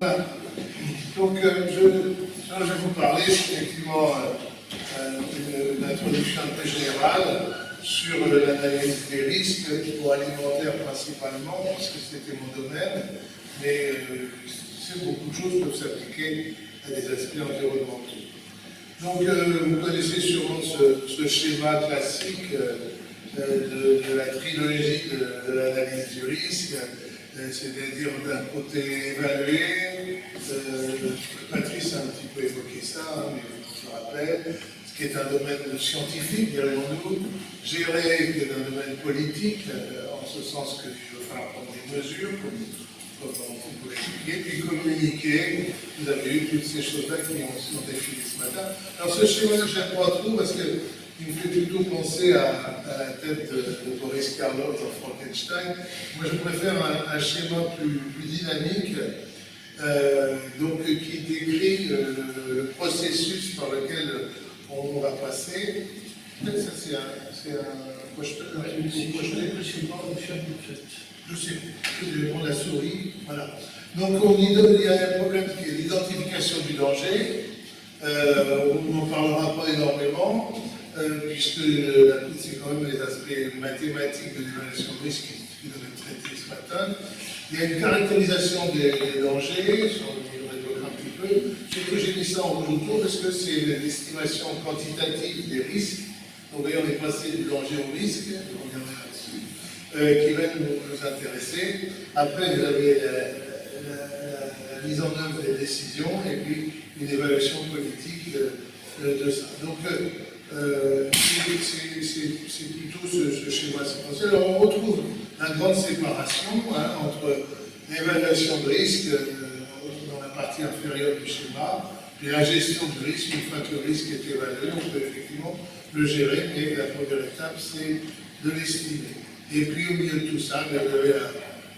Voilà. Donc, je vais vous parler effectivement d'une introduction un peu générale sur l'analyse des risques pour alimentaire principalement, parce que c'était mon domaine, mais beaucoup de choses peuvent s'appliquer à des aspects environnementaux. Donc, vous connaissez sûrement ce schéma classique de la trilogie de l'analyse du risque, c'est-à-dire d'un côté évaluer, Patrice a un petit peu évoqué ça, hein, mais je le rappelle, ce qui est un domaine scientifique, dirions-nous, gérer, qui est un domaine politique, en ce sens qu'il va falloir prendre des mesures, comme on peut l'expliquer, puis communiquer. Vous avez eu toutes ces choses-là qui ont défilé ce matin. Alors ce schéma, je n'aime pas trop parce qu'il me fait plutôt penser à la tête de Boris Karloff dans Frankenstein. Moi, je préfère un schéma plus dynamique, donc qui décrit le processus par lequel on va passer. Peut-être ça, c'est un projeteur. Je sais, je prends la souris, voilà. Donc il y a un problème qui est l'identification du danger. On n'en parlera pas énormément, puisque c'est quand même les aspects mathématiques de l'évaluation de risque qui doivent être traités ce matin. Il y a une caractérisation des dangers, je vais un petit peu. Ce que j'ai mis ça en rouge autour, parce que c'est l'estimation quantitative des risques. Donc, vous voyez, on est passé du danger au risque, on reviendra là-dessus. Qui va nous intéresser. Après, vous avez la mise en œuvre des décisions et puis une évaluation politique de ça. Donc, c'est plutôt ce schéma séquentiel. Alors, on retrouve une grande séparation entre l'évaluation de risque dans la partie inférieure du schéma et la gestion du risque. Une fois que le risque est évalué, on peut effectivement le gérer, mais la première étape, c'est de l'estimer. Et puis au milieu de tout ça, vous avez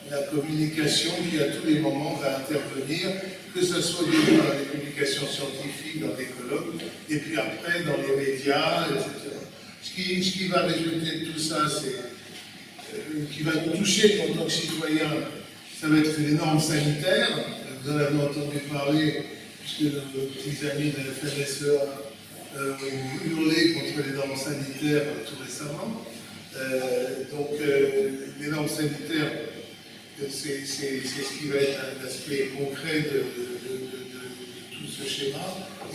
la communication qui à tous les moments va intervenir, que ce soit au début dans les publications scientifiques, dans des colloques, et puis après dans les médias, etc. Ce qui va résulter de tout ça, c'est qui va nous toucher en tant que citoyens, ça va être les normes sanitaires. Vous en avez entendu parler, puisque nos petits amis de la FNSEA ont hurlé contre les normes sanitaires tout récemment. Donc, les normes sanitaires, c'est ce qui va être un aspect concret de tout ce schéma.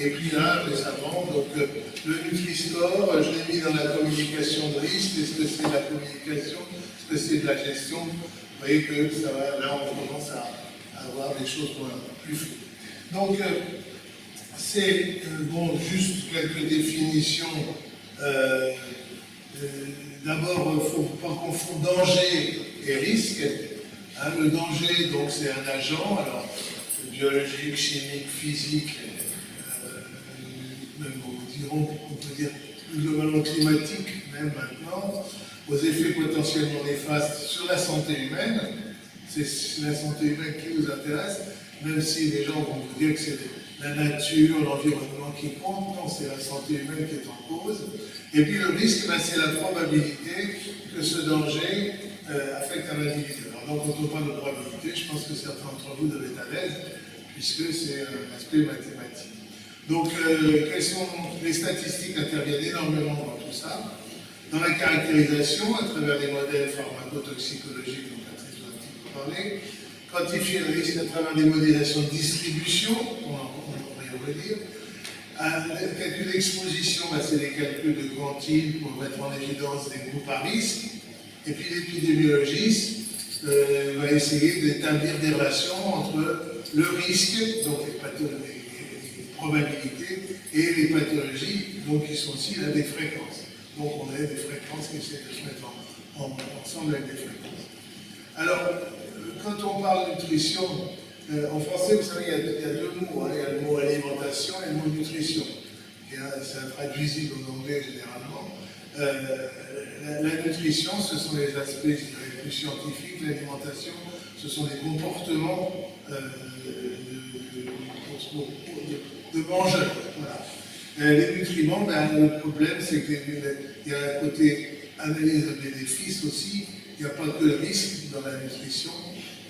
Et puis là, récemment, donc, le Nutri-Score, je l'ai mis dans la communication de risque. Est-ce que c'est de la communication? Est-ce que c'est de la gestion? Vous voyez que ça va, là, on commence à avoir des choses plus floues. Donc, c'est bon, juste quelques définitions. D'abord, il ne faut pas confondre danger et risque. Le danger, donc, c'est un agent, alors biologique, chimique, physique, même on peut dire globalement climatique, même maintenant, aux effets potentiellement néfastes sur la santé humaine. C'est la santé humaine qui nous intéresse, même si les gens vont vous dire que c'est la nature, l'environnement qui compte. Non, c'est la santé humaine qui est en cause. Et puis le risque, c'est la probabilité que ce danger affecte un individu. Alors, donc, quand on parle de probabilité, je pense que certains d'entre vous doivent être à l'aise, puisque c'est un aspect mathématique. Donc, quelles sont les statistiques interviennent énormément dans tout ça. Dans la caractérisation, à travers les modèles pharmacotoxicologiques dont Patrice va un petit peu parler, quantifier le risque à travers des modélisations de distribution, on va dire. Le calcul d'exposition, c'est des calculs de quantile pour mettre en évidence des groupes à risque. Et puis l'épidémiologiste va essayer d'établir des relations entre le risque, donc les probabilités, et les pathologies, donc qui sont aussi là des fréquences. Donc on a des fréquences qui essaient de se mettre ensemble avec des fréquences. Alors, quand on parle de nutrition, en français, vous savez, il y a deux mots. Il y a le mot alimentation et le mot nutrition. C'est intraduisible en anglais généralement. La nutrition, ce sont les aspects, je dirais, plus scientifiques. L'alimentation, ce sont les comportements de mangeurs. Voilà. Les nutriments, le problème, c'est qu'il y a un côté analyse de bénéfices aussi. Il n'y a pas que le risque dans la nutrition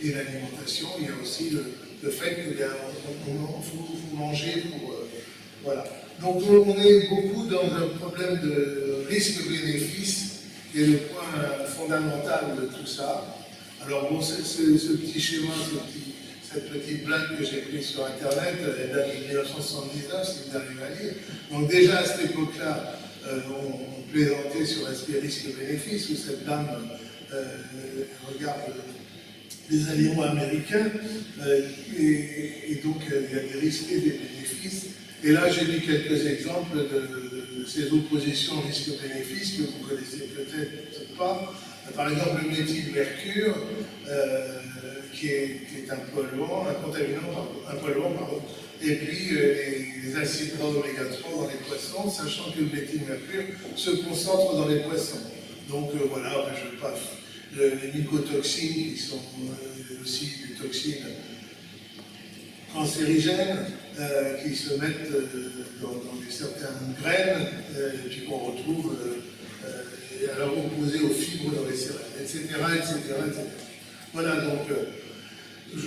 et l'alimentation, il y a aussi le fait qu'il faut manger pour... voilà. Donc on est beaucoup dans un problème de risque-bénéfice, qui est le point fondamental de tout ça. Alors bon, ce petit schéma, cette petite blague que j'ai prise sur Internet, elle date de 1979, si vous arrivez à lire. Donc déjà à cette époque-là, on plaisantait sur l'aspect risque-bénéfice, où cette dame regarde les aliments américains, et donc il y a des risques et des bénéfices. Et là, j'ai mis quelques exemples de ces oppositions risque-bénéfice que vous connaissez peut-être pas. Par exemple, le méthylmercure, qui est un polluant, un contaminant, un polluant, pardon. Et puis les acides gras oméga 3 dans les poissons, sachant que le méthylmercure se concentre dans les poissons. Donc voilà, je passe. Les mycotoxines, qui sont aussi des toxines cancérigènes, qui se mettent dans certaines graines, et puis qu'on retrouve alors opposées aux fibres dans les céréales, etc., etc., etc. Voilà, donc,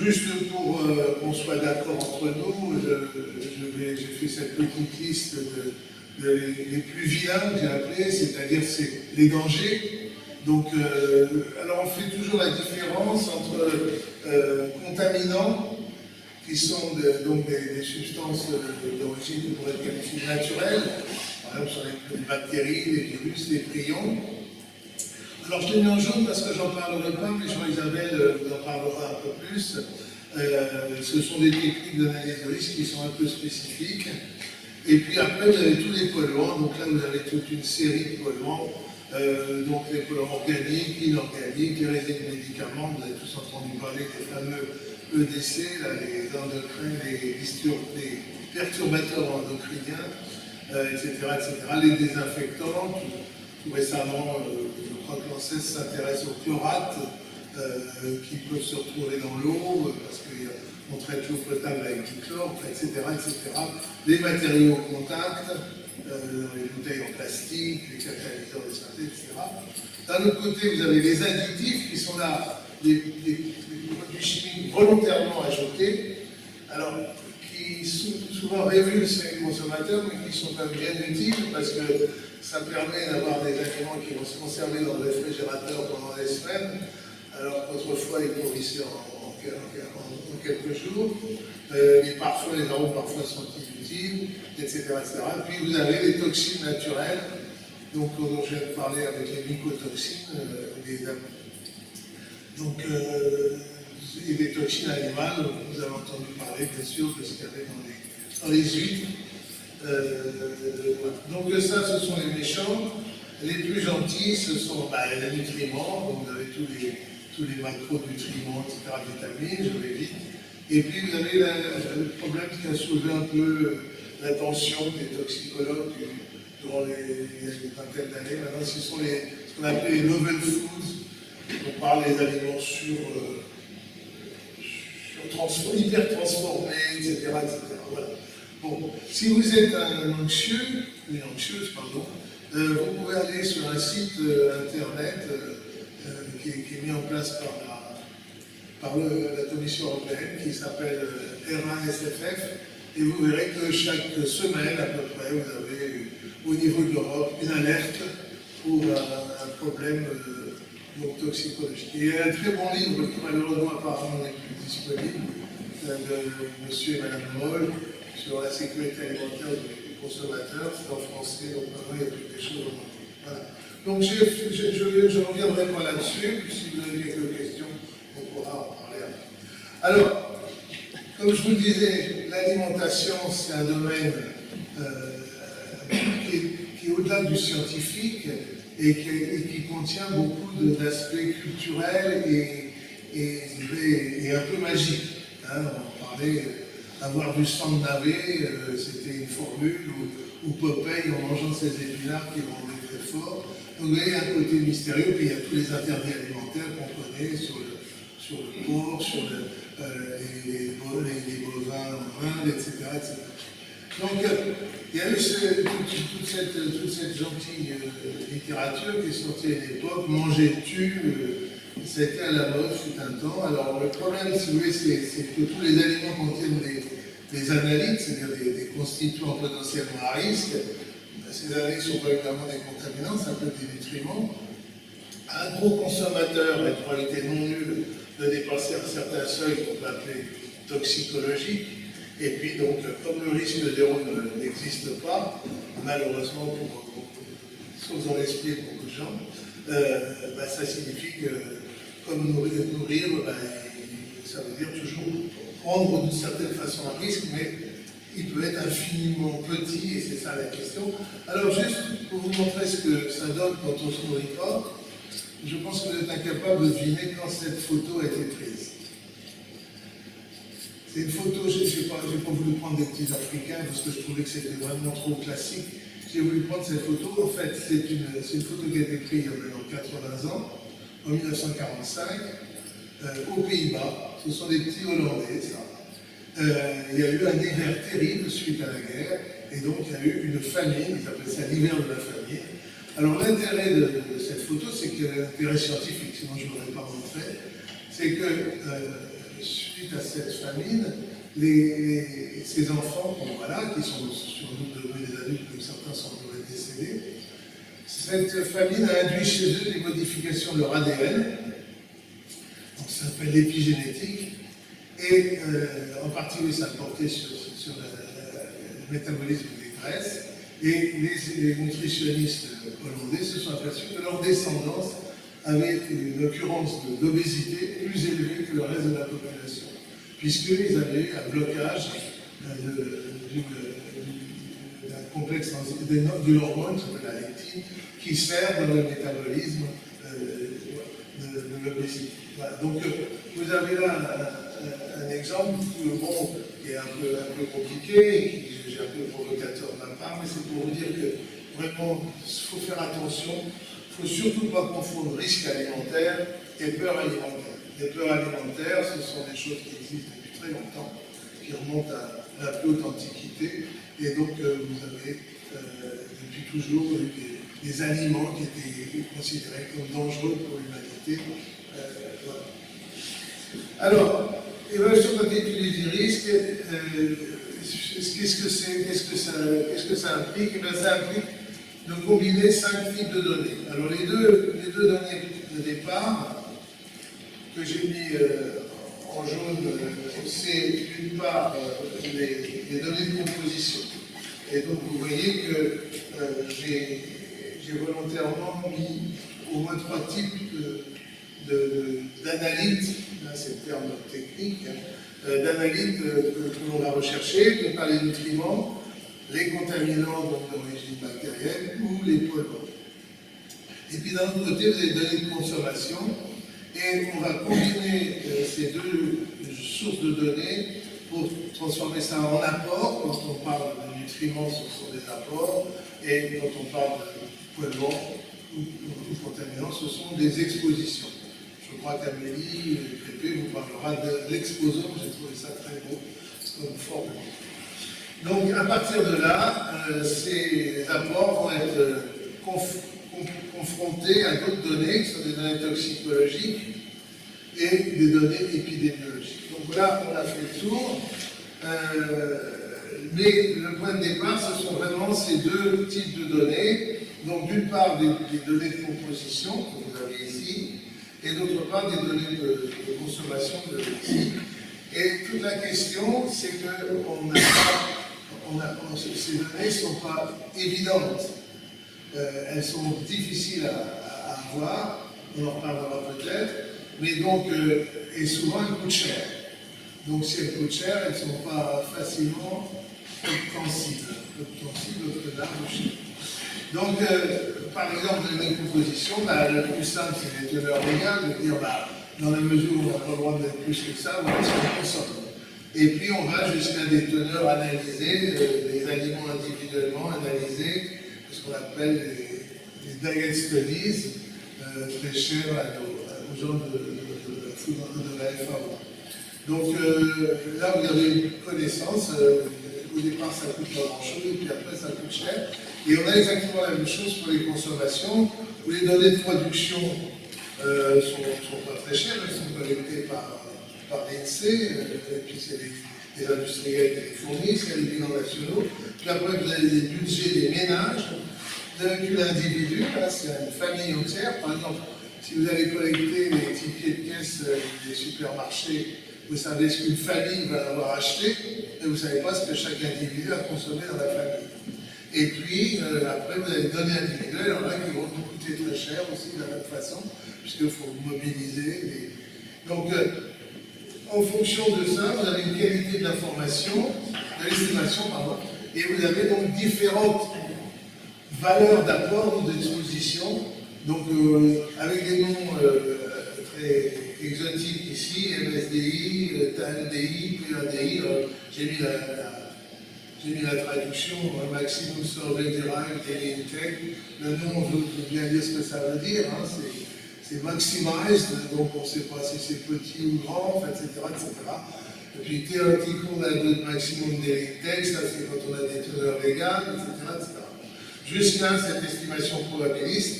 juste pour qu'on soit d'accord entre nous, j'ai fait cette petite liste les plus vilains que j'ai appelés, c'est-à-dire les dangers. Donc, alors on fait toujours la différence entre contaminants, qui sont donc des substances d'origine que pourrait être qualifiée naturelle, par exemple sur les bactéries, les virus, les prions. Alors je l'ai mis en jaune parce que j'en parlerai pas, mais Jean-Isabelle vous en parlera un peu plus. Ce sont des techniques d'analyse de risque qui sont un peu spécifiques. Et puis après, vous avez tous les polluants. Donc là, vous avez toute une série de polluants. Donc les polluants organiques, inorganiques, les résidus de médicaments. Vous avez tous entendu parler des fameux EDC, là, les endocrins, les perturbateurs endocriniens, etc., etc. Les désinfectants. Tout récemment, je crois que l'ANSES s'intéresse aux chlorates qui peuvent se retrouver dans l'eau parce qu'on traite l'eau potable avec du chlore, etc., etc. Les matériaux au contact, les bouteilles en plastique, les catalyseurs de synthèse, etc. D'un autre côté, vous avez les additifs qui sont là, des produits chimiques volontairement ajoutés, alors qui souvent révulsent les consommateurs, mais qui sont quand même bien utiles parce que ça permet d'avoir des aliments qui vont se conserver dans le réfrigérateur pendant des semaines, alors qu'autrefois ils pourrissaient en quelques jours. Les parfums, les arômes parfois sont inutiles, etc., etc. Puis vous avez les toxines naturelles, donc dont je viens de parler avec les mycotoxines, et des toxines animales, vous avez entendu parler bien sûr de ce qu'il y avait dans les huîtres. Donc ça, ce sont les méchants. Les plus gentils, ce sont les nutriments. Donc vous avez tous les macronutriments, etc., vitamines, je vais vite. Et puis vous avez le problème qui a soulevé un peu l'attention des toxicologues durant les vingtaines d'années. Maintenant, ce sont ce qu'on appelle les novel foods. On parle des aliments hyper transformés, etc., etc. Voilà. Bon, si vous êtes un anxieux, une anxieuse, pardon, vous pouvez aller sur un site internet qui est mis en place par la Commission européenne, qui s'appelle R1SFF, et vous verrez que chaque semaine, à peu près, vous avez au niveau de l'Europe une alerte pour un problème toxicologique. Il y a un très bon livre qui malheureusement apparemment n'est plus disponible, de monsieur et madame Moll, sur la sécurité alimentaire des consommateurs, c'est en français, donc maintenant il y a toutes les choses en anglais. Voilà. Donc je ne reviendrai pas là-dessus, puis si vous avez quelques questions, on pourra en parler après. Alors, comme je vous le disais, l'alimentation, c'est un domaine qui est au-delà du scientifique et qui contient beaucoup d'aspects culturels et un peu magiques. Hein, on parlait avoir du sang de navet, c'était une formule où Popeye, en mangeant ses épinards, qui le rendait très fort. Donc vous voyez, un côté mystérieux, puis il y a tous les interdits alimentaires qu'on connaît sur le porc, sur les bovins en Inde, etc., etc. Donc il y a eu toute cette gentille littérature qui est sortie à l'époque, Manger tue, C'était à la mode, fut un temps. Alors le problème, si vous voulez, c'est que tous les aliments contiennent des analytes, c'est-à-dire des constituants potentiellement à risque. Ces analytes ne sont pas évidemment des contaminants, ça peut être des nutriments. Un gros consommateur a une probabilité non nulle de dépasser un certain seuil qu'on peut appeler toxicologique. Et puis donc, comme le risque zéro n'existe pas, malheureusement, sauf dans l'esprit de beaucoup de gens, ça signifie que, comme nourrir, ça veut dire toujours prendre d'une certaine façon un risque, mais il peut être infiniment petit, et c'est ça la question. Alors juste pour vous montrer ce que ça donne quand on ne se nourrit pas, je pense que vous êtes incapable de deviner quand cette photo a été prise. C'est une photo, je n'ai pas voulu prendre des petits Africains parce que je trouvais que c'était vraiment trop classique. J'ai voulu prendre cette photo. En fait, c'est une photo qui a été prise il y a maintenant 80 ans, en 1945, aux Pays-Bas. Ce sont des petits Hollandais, ça. Il y a eu un hiver terrible suite à la guerre, et donc il y a eu une famine, ils appellent ça l'hiver de la famine. Alors l'intérêt de cette photo, c'est que l'intérêt scientifique, sinon je ne l'aurais pas montré, c'est que suite à cette famine, ces enfants, qui sont sur nous devenus des adultes, comme certains sont décédés, cette famine a induit chez eux des modifications de leur ADN, donc ça s'appelle l'épigénétique, et en particulier ça portait sur le métabolisme des graisses, et les nutritionnistes hollandais se sont aperçus que leur descendance avait une occurrence d'obésité plus élevée que le reste de la population, puisqu'ils avaient eu un blocage d'un complexe d'une hormone qui s'appelle la lectine, qui sert dans le métabolisme de l'obésité. Voilà. Donc vous avez là un exemple qui est un peu compliqué, et qui est un peu provocateur de ma part, mais c'est pour vous dire que vraiment il faut faire attention. Il ne faut surtout pas confondre risque alimentaire et peur alimentaire. Les peurs alimentaires, ce sont des choses qui existent depuis très longtemps, qui remontent à la plus haute antiquité, et donc vous avez depuis toujours eu des aliments qui étaient considérés comme dangereux pour l'humanité. Voilà. Alors, évaluation quantitative du risque, qu'est-ce que ça implique? Eh bien, ça implique de combiner 5 types de données. Alors les deux données de départ que j'ai mis en jaune, c'est d'une part les données de composition. Et donc vous voyez que j'ai volontairement mis au moins 3 types d'analytes, là c'est le terme technique, d'analytes que l'on va rechercher, d'une part les nutriments, les contaminants d'origine bactérienne ou les polluants. Et puis d'un autre côté, vous avez des données de consommation, et on va combiner ces deux sources de données pour transformer ça en apports. Quand on parle de nutriments, ce sont des apports, et quand on parle de polluants ou contaminants, ce sont des expositions. Je crois qu'Amélie Crépé vous parlera de l'exposant, j'ai trouvé ça très beau comme formule. Donc, à partir de là, ces apports vont être confrontés à d'autres données, qui sont des données toxicologiques et des données épidémiologiques. Donc là, on a fait le tour. Mais le point de départ, ce sont vraiment ces deux types de données. Donc, d'une part, des données de composition, que vous avez ici, et d'autre part, des données de consommation de ici. Et toute la question, c'est que ces données ne sont pas évidentes. Elles sont difficiles à avoir, on en reparlera peut-être, mais donc, et souvent elles coûtent cher. Donc si elles coûtent cher, elles ne sont pas facilement obtensibles auprès d'un marché. Donc, par exemple, dans les compositions, le plus simple, c'est les teneurs légales, de dire, dans la mesure où on n'a pas le droit de mettre plus que ça, voilà ce qu'on consomme. Et puis on va jusqu'à des teneurs analysées, des aliments individuellement analysés, ce qu'on appelle les diet studies, très chers aux gens de la FAO. Donc là, vous avez une connaissance. Au départ, ça coûte pas grand-chose, et puis après, ça coûte cher. Et on a exactement la même chose pour les consommations, où les données de production sont pas très chères, elles sont collectées par l'INSEE, et puis c'est les industriels qui les fournissent, il y a les bilans nationaux. Puis après, vous avez les budgets des ménages, vous avez plus l'individu, là, c'est une famille entière. Par exemple, si vous allez collecter les tickets de caisse des supermarchés, vous savez ce qu'une famille va avoir acheté, mais vous ne savez pas ce que chaque individu a consommé dans la famille. Et puis, après, vous avez des données individuelles, il y en a qui vont vous coûter très cher aussi de la même façon, puisqu'il faut mobiliser. Donc, en fonction de ça, vous avez une qualité de l'information, de l'estimation, pardon, et vous avez donc différentes valeurs d'apport ou d'exposition, donc avec des noms très exotiques ici, MSDI, TANDI, PADI, j'ai mis la traduction, Maximum Survey Derived Daily Intake. Le nom veut bien dire ce que ça veut dire, hein, c'est maximized, donc on ne sait pas si c'est petit ou grand, etc., etc. Et puis Theoretical Added Maximum Daily Intake, ça c'est quand on a des teneurs légales, etc., etc. Jusqu'à cette estimation probabiliste,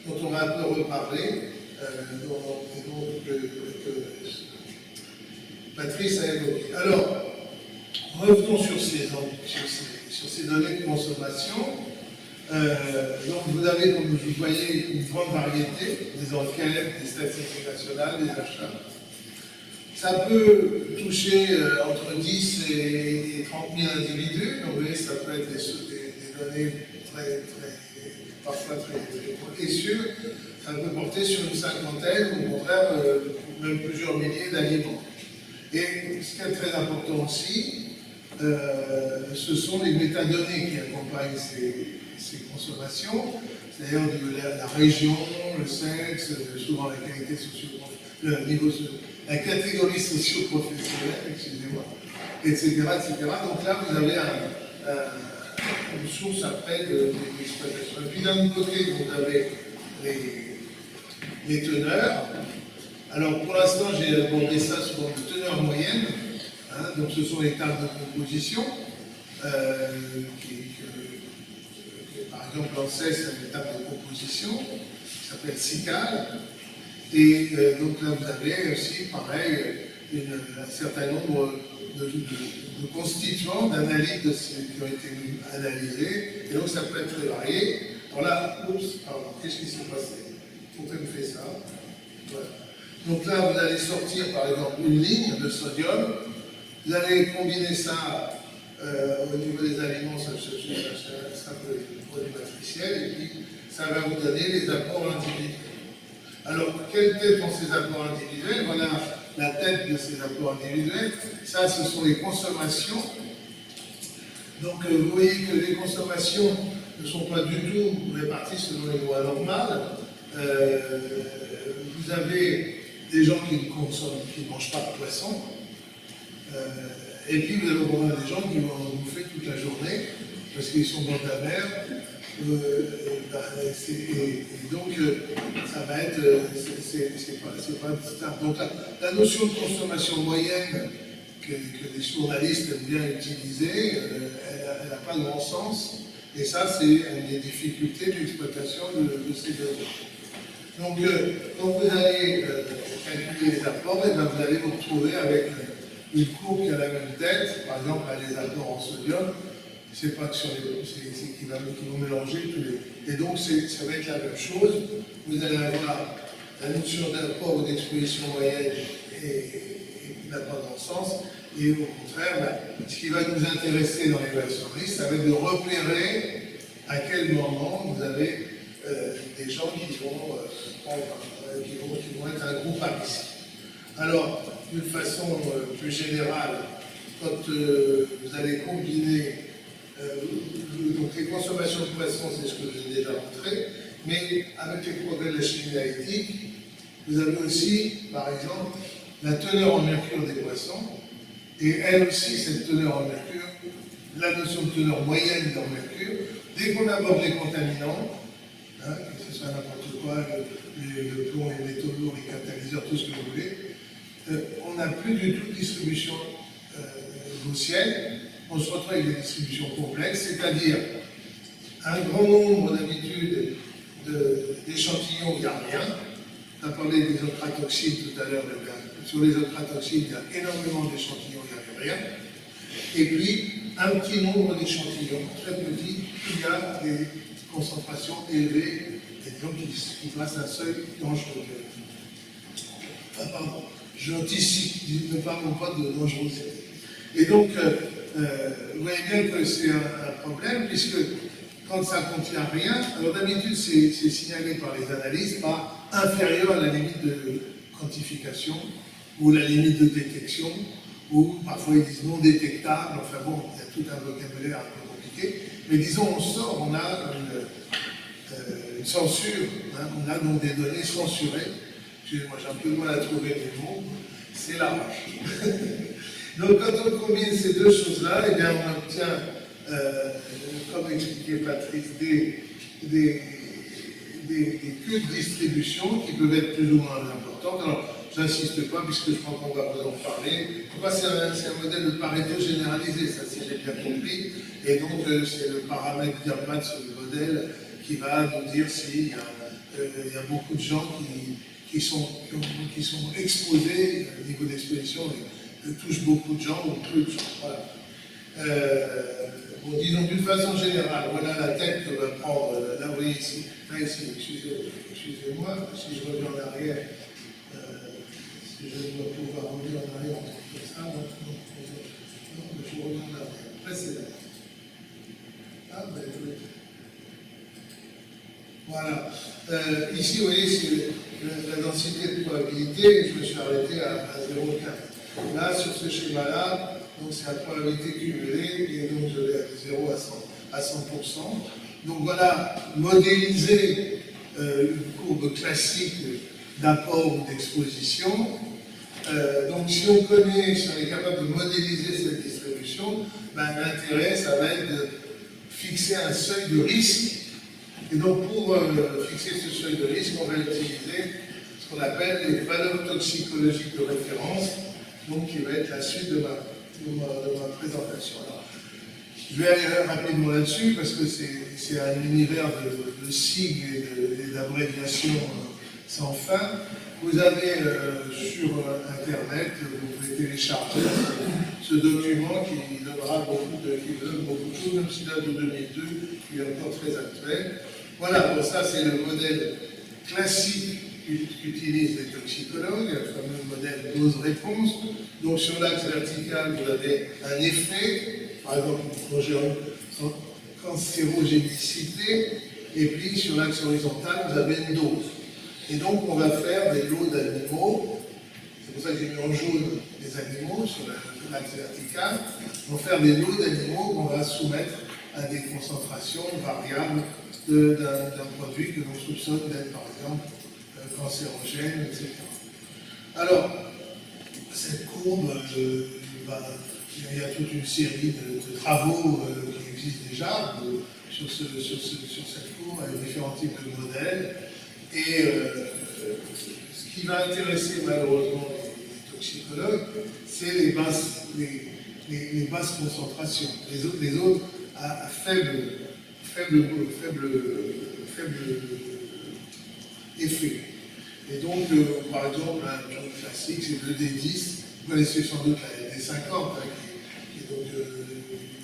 dont on va un peu reparler, que Patrice a évoqué. Alors, revenons sur ces données de consommation. Donc vous avez, comme vous voyez, une grande variété des enquêtes, des statistiques nationales, des achats. Ça peut toucher entre 10 et 30 000 individus. Donc vous voyez, ça peut être des données parfois très sûres. Ça peut porter sur une cinquantaine, ou au contraire, même plusieurs milliers d'aliments. Et ce qui est très important aussi, ce sont les métadonnées qui accompagnent ces consommations, c'est-à-dire la région, le sexe, souvent la qualité le niveau, la catégorie socio-professionnelle, excusez-moi, etc., etc. Donc là, vous avez une source après d'exploitation. Et puis d'un autre côté, vous avez les teneurs. Alors pour l'instant, j'ai abordé ça sous forme de teneur moyenne. Hein, donc ce sont les tables de composition. Par exemple, l'ANSES, c'est une table de composition qui s'appelle SICAL. Et donc là, vous avez aussi, pareil, un certain nombre de constituants d'analyse de ceux qui ont été analysés. Et donc ça peut être très varié. Alors là, qu'est-ce qui s'est passé? Pourquoi il me fait ça? Voilà. Donc là, vous allez sortir par exemple une ligne de sodium, vous allez combiner ça au niveau des aliments, ça c'est un peu le produit matriciel, et puis ça va vous donner les apports individuels. Alors, quelle tête ont ces apports individuels? Voilà la tête de ces apports individuels. Ça, ce sont les consommations. Donc, vous voyez que les consommations ne sont pas du tout réparties selon les lois normales. Vous avez des gens qui ne mangent pas de poisson, et puis vous allez avoir des gens qui vont en bouffer toute la journée parce qu'ils sont dans la mer. Et donc, ça va être, c'est pas distinct. Donc, la notion de consommation moyenne que les journalistes aiment bien utiliser, elle n'a pas grand sens. Et ça, c'est une des difficultés d'exploitation de ces données. Donc, quand vous allez calculer les apports, et bien vous allez vous retrouver avec une courbe qui a la même tête, par exemple, les apports en sodium, c'est pas que sur c'est qu'ils vont mélanger tous les. Et donc, ça va être la même chose. Vous allez avoir la notion d'apport ou d'exposition moyenne et n'a pas dans le sens. Et au contraire, ce qui va nous intéresser dans l'évaluation de risque, ça va être de repérer à quel moment vous avez des gens qui vont être un groupe à risque. Alors, d'une façon plus générale, quand vous allez combiner donc les consommations de poissons, c'est ce que je vous ai déjà montré, mais avec les progrès de la chimie analytique, vous avez aussi, par exemple, la teneur en mercure des poissons, et elle aussi, cette teneur en mercure, la notion de teneur moyenne en mercure, dès qu'on aborde les contaminants, hein, que ce soit n'importe quoi, le plomb, les métaux lourds, les catalyseurs, tout ce que vous voulez, on n'a plus du tout de distribution gaussienne. On se retrouve avec des distributions complexes, c'est-à-dire un grand nombre d'habitudes d'échantillons où il n'y a rien, On a parlé des ochratoxines tout à l'heure. Sur les ochratoxines, il y a énormément d'échantillons, il n'y avait rien. Et puis, un petit nombre d'échantillons, très petits, il y a des concentrations élevées, et donc qui passent un seuil dangereux. Enfin, pardon, j'anticipe, ne parlons pas de dangerosité. Et donc, vous voyez bien que c'est un problème, puisque quand ça ne contient rien, alors d'habitude c'est signalé par les analystes par inférieur à la limite de quantification ou la limite de détection, ou parfois ils disent non détectable, enfin bon, il y a tout un vocabulaire un peu compliqué, mais disons on a une censure, hein, on a donc des données censurées. Moi j'ai un peu de mal à trouver les mots, c'est large. Donc quand on combine ces deux choses-là, eh bien on obtient, comme expliquait Patrice, des queues de distribution qui peuvent être plus ou moins importantes. Alors, j'insiste pas puisque je crois qu'on va vous en parler. C'est un modèle de Pareto généralisé, ça si j'ai bien compris. Et donc c'est le paramètre d'Impact sur le modèle qui va nous dire s'il y a beaucoup de gens qui sont exposés au niveau d'exposition, touche beaucoup de gens ou peu de gens. Voilà. Bon, disons d'une façon générale, voilà la tête que va prendre, là vous voyez ici, excusez-moi, si je reviens en arrière, si je dois pouvoir revenir en arrière, comme ça, non, je reviens en arrière, précédemment. Ah, ben oui. Voilà. Ici, vous voyez, c'est la densité de probabilité, je me suis arrêté à 0,15. Là, sur ce schéma-là, c'est la probabilité cumulée, et donc je vais à 0 à 100%. Donc voilà, modéliser une courbe classique d'apport ou d'exposition. Donc si on connaît, si on est capable de modéliser cette distribution, ben, l'intérêt, ça va être de fixer un seuil de risque. Et donc pour fixer ce seuil de risque, on va utiliser ce qu'on appelle les valeurs toxicologiques de référence, donc qui va être la suite de ma présentation. Alors, je vais aller rapidement là-dessus parce que c'est un univers de sigles et d'abréviations sans fin. Vous avez sur Internet, vous pouvez télécharger ce document qui donne beaucoup de choses, même s'il date de 2002, il est encore très actuel. Voilà, bon, ça c'est le modèle classique qu'utilisent les toxicologues, le fameux modèle dose-réponse. Donc sur l'axe vertical, vous avez un effet, par exemple une cancérogénicité, et puis sur l'axe horizontal, vous avez une dose. Et donc on va faire des lots d'animaux, c'est pour ça que j'ai mis en jaune les animaux sur l'axe vertical, on va faire des lots d'animaux qu'on va soumettre à des concentrations variables d'un produit que l'on soupçonne d'être par exemple cancérogène, etc. Alors, cette courbe, il y a toute une série de travaux qui existent déjà sur cette courbe avec différents types de modèles. Et ce qui va intéresser malheureusement les toxicologues, c'est les basses concentrations. Les autres à faible effet. Et donc, par exemple, un genre classique, c'est le D10. Vous connaissez sans doute la D50, hein, qui est donc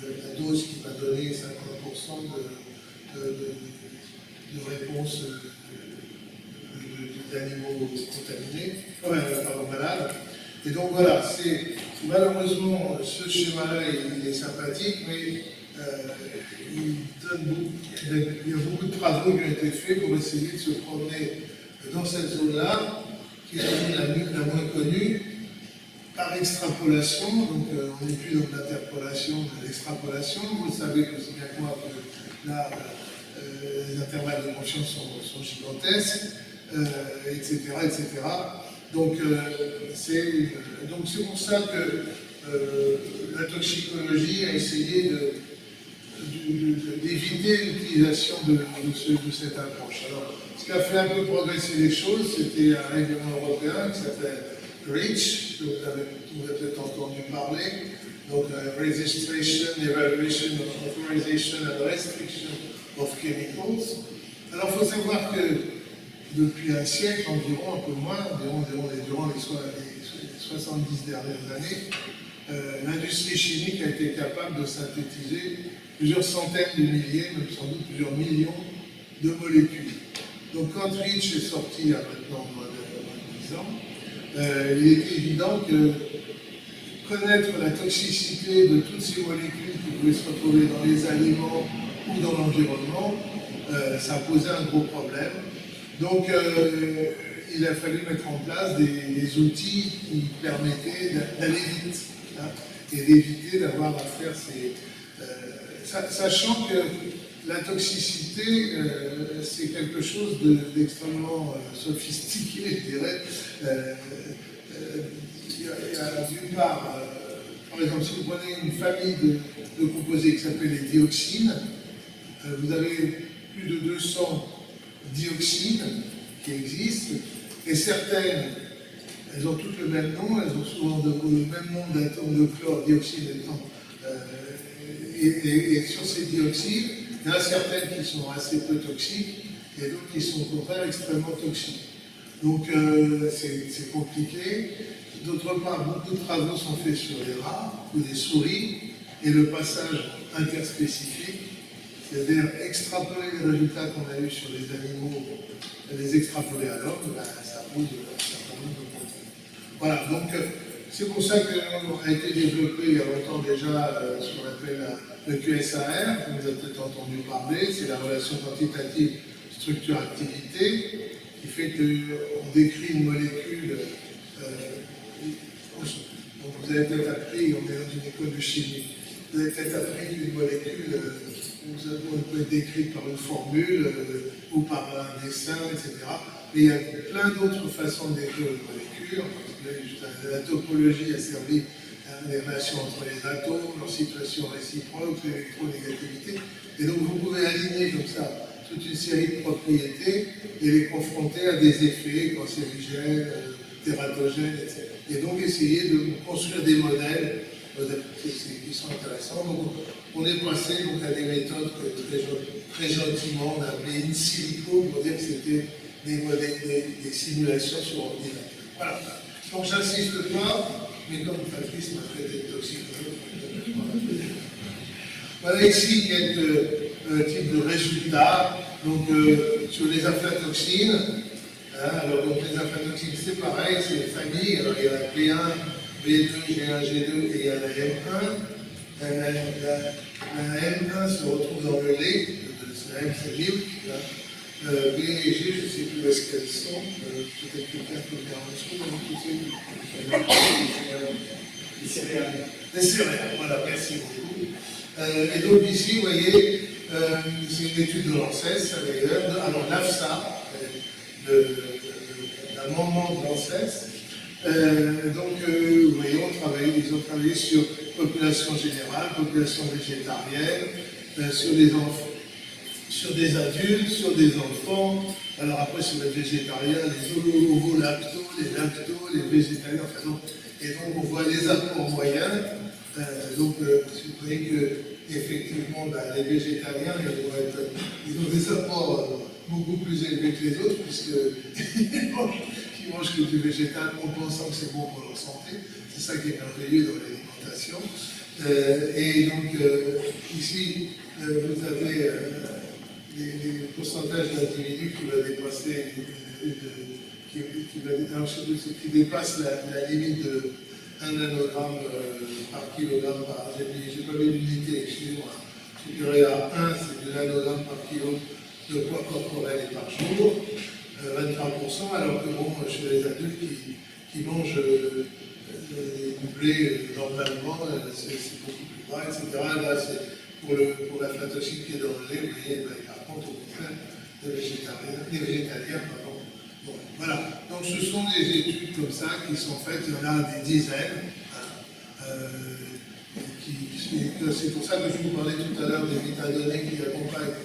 la dose qui va donner 50% de réponse d'animaux contaminés, malades. Et donc voilà, malheureusement, ce schéma-là, il est sympathique, mais il y a beaucoup de travaux qui ont été faits pour essayer de se promener dans cette zone-là, qui est la moins connue, par extrapolation. Donc on n'est plus dans l'interpolation, de l'extrapolation. Vous savez que c'est bien que moi que là, les intervalles de confiance sont gigantesques, etc., etc. Donc c'est pour ça que la toxicologie a essayé d'éviter l'utilisation de cette approche. Alors, ce qui a fait un peu progresser les choses, c'était un règlement européen qui s'appelle REACH, que vous avez peut-être entendu parler, donc Registration, Evaluation, Authorization and Restriction of Chemicals. Alors, il faut savoir que depuis un siècle environ, un peu moins, durant les 70 dernières années, l'industrie chimique a été capable de synthétiser plusieurs centaines de milliers, même sans doute plusieurs millions de molécules. Donc quand REACH est sorti il y a maintenant moins de 10 ans, il était évident que connaître la toxicité de toutes ces molécules qui pouvaient se retrouver dans les aliments ou dans l'environnement, ça posait un gros problème. Donc il a fallu mettre en place des outils qui permettaient d'aller vite, hein, et d'éviter d'avoir à faire sachant que la toxicité, c'est quelque chose d'extrêmement sophistiqué, je dirais. Il y a d'une part, par exemple, si vous prenez une famille de composés qui s'appelle les dioxines, vous avez plus de 200 dioxines qui existent, et certaines, elles ont toutes le même nom, elles ont souvent le même nom d'atomes de chlore, dioxyde étant. Et sur ces dioxydes, il y en a certaines qui sont assez peu toxiques, et d'autres qui sont au contraire extrêmement toxiques. Donc c'est compliqué. D'autre part, beaucoup de travaux sont faits sur les rats ou des souris, et le passage interspécifique, c'est-à-dire extrapoler les résultats qu'on a eus sur les animaux, les extrapoler à l'homme, ça pose un certain nombre de problèmes. Voilà, donc c'est pour ça qu'a été développé il y a longtemps déjà ce qu'on appelle le QSAR, vous avez peut-être entendu parler, c'est la relation quantitative structure-activité, qui fait qu'on décrit une molécule. Donc vous avez peut-être appris, on est dans une école de chimie, vous avez peut-être appris qu'une molécule peut être décrite par une formule ou par un dessin, etc. Mais il y a plein d'autres façons de décrire une molécule. La topologie a servi à les relations entre les atomes, leur situation réciproque, l'électronégativité. Et donc vous pouvez aligner comme ça toute une série de propriétés et les confronter à des effets cancérigènes, tératogènes, etc. Et donc essayer de construire des modèles qui sont intéressants. Donc on est passé donc, à des méthodes que très gentiment on a appelées in silico pour dire que c'était des simulations sur ordinateur. Voilà. Donc j'insiste pas, mais comme Patrice m'a traité de toxicologue, voilà ici quelques types de résultats. Donc sur les aflatoxines, alors donc les aflatoxines c'est pareil, c'est les familles. Alors il y a la P1, B2, G1, G2 et il y a la M1. La M1 se retrouve dans le lait, la M c'est milk. B et G, je ne sais plus où est-ce qu'elles sont. Peut-être quelqu'un peut faire un dessous, donc les céréales. Les céréales, voilà, merci beaucoup. Et donc ici, vous voyez, c'est une étude de l'ANSES, d'ailleurs. Alors l'AFSA, l'amendement de l'ANSES. Donc, vous voyez, ils ont travaillé sur population générale, population végétarienne, sur les enfants, sur des adultes, sur des enfants. Alors après, sur les végétariens, les ovo-lacto, les végétariens, enfin donc, et donc on voit les apports moyens. Donc, vous voyez que effectivement, les végétariens, ils ont des apports beaucoup plus élevés que les autres, puisqu'ils mangent que du végétal en pensant que c'est bon pour leur santé. C'est ça qui est merveilleux dans l'alimentation. Et donc, ici, vous avez les pourcentages d'individus qui va dépasser, qui dépasse la limite de 1 nanogramme par kilogramme par. J'ai pas mis l'unité, excusez-moi. Supérieur à 1, c'est 2 nanogrammes par kilo de poids corporel et par jour. 23%, alors que bon, chez les adultes qui mangent du blé normalement, c'est beaucoup plus bas, etc. Là, c'est pour la flatoxine qui est dans le lait, vous voyez, par contre, au contraire, les végétaliens, pardon. Bon, voilà. Donc, ce sont des études comme ça qui sont faites, il y en a des dizaines. C'est pour ça que je vous parlais tout à l'heure des métadonnées qui accompagnent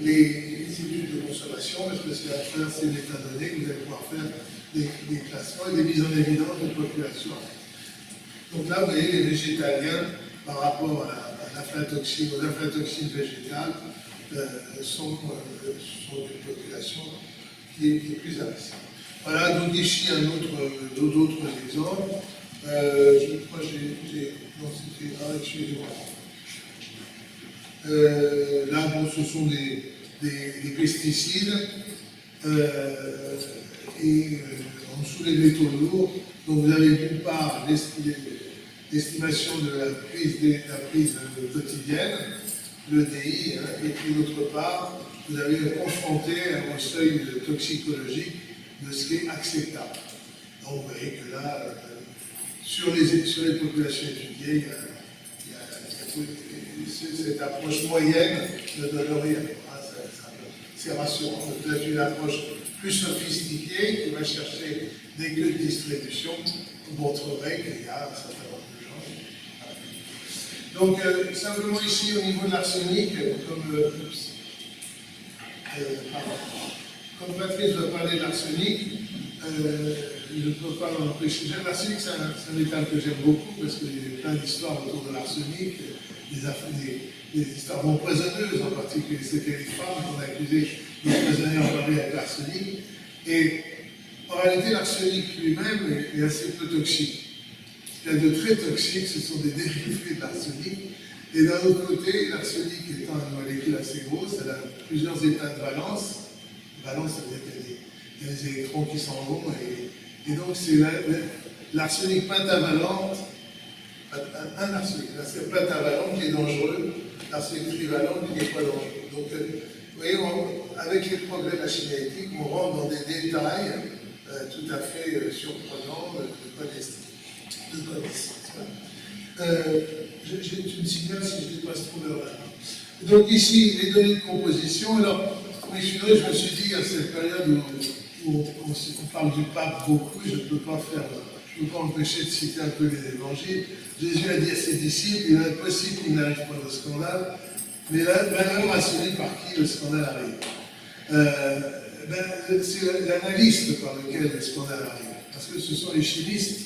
les études de consommation, parce que c'est à travers ces métadonnées que vous allez pouvoir faire des classements et des mises en évidence de population. Donc là, vous voyez, les végétaliens, par rapport à l'aflatoxine, aux aflatoxines végétales, sont une population qui est plus agressif. Voilà, donc ici d'autres exemples. Je crois que j'ai. Non, c'était. Ah, excusez-moi. Là, bon, ce sont des pesticides. En dessous les métaux lourds, donc vous avez d'une part l'estimation de la prise quotidienne, le DI, hein, et puis d'autre part, vous avez confronté à un seuil toxicologique de ce qui est acceptable. Donc vous voyez que là, sur les populations étudiées, cette approche moyenne ne donne rien. C'est rassurant. Peut-être une approche plus sophistiquée qui va chercher des queues de distribution montrerait qu'il y a un certain nombre de gens. Donc, simplement ici, au niveau de l'arsenic, comme Patrice va parler de l'arsenic, je ne peux pas l'empêcher. L'arsenic, c'est un métal que j'aime beaucoup parce qu'il y a plein d'histoires autour de l'arsenic, des histoires empoisonneuses, en particulier c'était les femmes qu'on a accusées d'empoisonner en parler avec l'arsenic. Et en réalité, l'arsenic lui-même est assez peu toxique. Il y a de très toxiques, ce sont des dérivés de l'arsenic. Et d'un autre côté, l'arsenic étant une molécule assez grosse, elle a plusieurs états de valence. Valence, ça veut dire qu'il y a des électrons qui s'en vont. Et donc, c'est l'arsenic pentavalent, un arsenic. L'arsenic pentavalent qui est dangereux, l'arsenic trivalent qui n'est pas dangereux. Donc, vous voyez, avec les progrès de la chimique, on rentre dans des détails tout à fait surprenants de connaissances. Tu me signales si je dépasse trop l'heure. Donc ici, les données de composition. Alors, oui, je me suis dit, à cette période où on parle du pape beaucoup, je ne peux pas empêcher de citer un peu les évangiles. Jésus a dit à ses disciples, il est impossible qu'il n'arrive pas au scandale, mais là, malheur à celui par qui le scandale arrive. C'est l'analyste par lequel le scandale arrive. Parce que ce sont les chimistes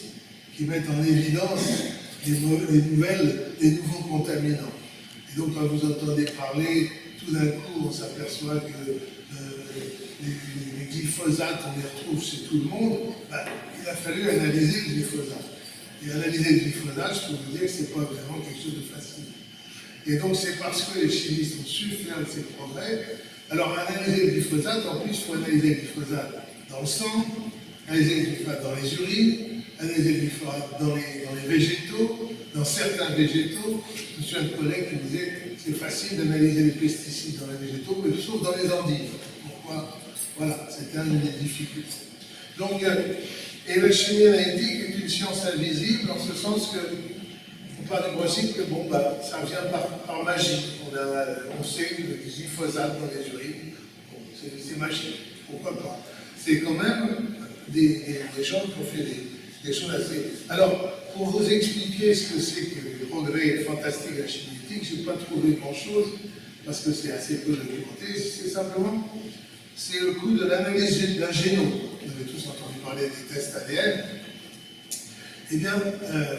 qui mettent en évidence les nouveaux contaminants. Et donc, quand vous entendez parler, tout d'un coup, on s'aperçoit que les glyphosates, on les retrouve chez tout le monde. Il a fallu analyser le glyphosate. Et analyser le glyphosate, je peux vous dire que ce n'est pas vraiment quelque chose de facile. Et donc, c'est parce que les chimistes ont su faire ces progrès. Alors, analyser le glyphosate, en plus, il faut analyser le glyphosate dans le sang, analyser le glyphosate dans les urines, analyser le glyphosate dans les végétaux, dans certains végétaux. Je me souviens d'un collègue qui me disait c'est facile d'analyser les pesticides dans les végétaux, mais sauf dans les endives. Pourquoi? Voilà, c'était une des difficultés. Donc, et la chimie analytique est une science invisible, en ce sens que on parle du principe que ça vient par magie. On sait le glyphosate dans les urines. Bon, c'est magique. Pourquoi pas? C'est quand même des gens qui ont fait des choses assez. Alors, pour vous expliquer ce que c'est que les progrès fantastiques de la chimie analytique, je n'ai pas trouvé grand-chose, parce que c'est assez peu documenté. C'est simplement, c'est le coût de l'analyse d'un génome. Vous avez tous entendu parler des tests ADN. Eh bien,